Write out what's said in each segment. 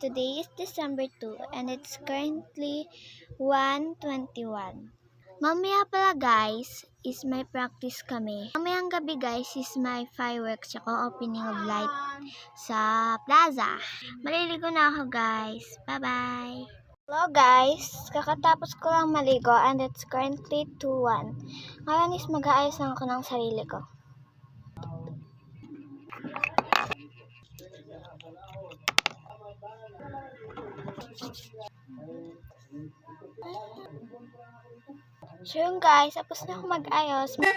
today is December 2 and it's currently 1:21. Mamaya pala guys is may practice kami. Mamayang gabi guys is may fireworks tsaka opening of light sa plaza. Maliligo na ako guys. Bye-bye! Hello guys! Kakatapos ko lang maligo and it's currently 2:01. Ngayon is mag-aayos lang ako ng sarili ko. So yun guys, tapos na ako mag-ayos. Guys,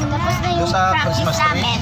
tapos na yung practice namin.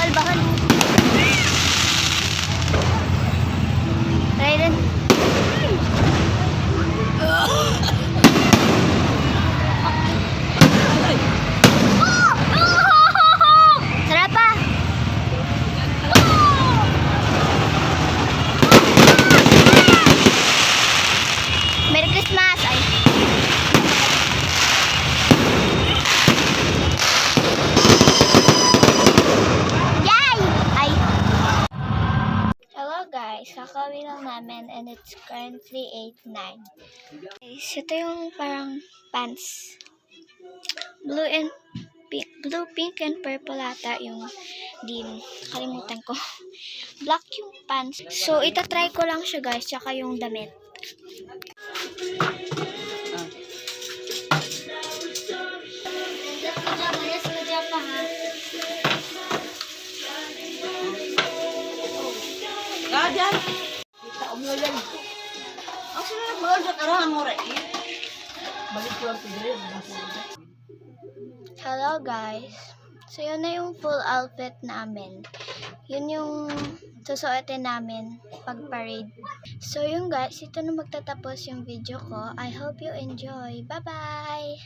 Bahal. Raiden. Sarap pa. Merry Christmas. Ay. Kakawin lang namin and it's currently 8:09. Guys, ito yung parang pants. Blue, pink, and purple ata yung din. Kalimutan ko. Black yung pants. So, itatry ko lang siya guys, tsaka yung damit. Kajan. Kita umulan. Ang sila nagmahal sa karahan mo rin. Balik ko lang tigre. Hello guys. So yun na yung full outfit namin. Yun yung susuotin namin pag parade. So yun guys, ito na magtatapos yung video ko. I hope you enjoy. Bye bye!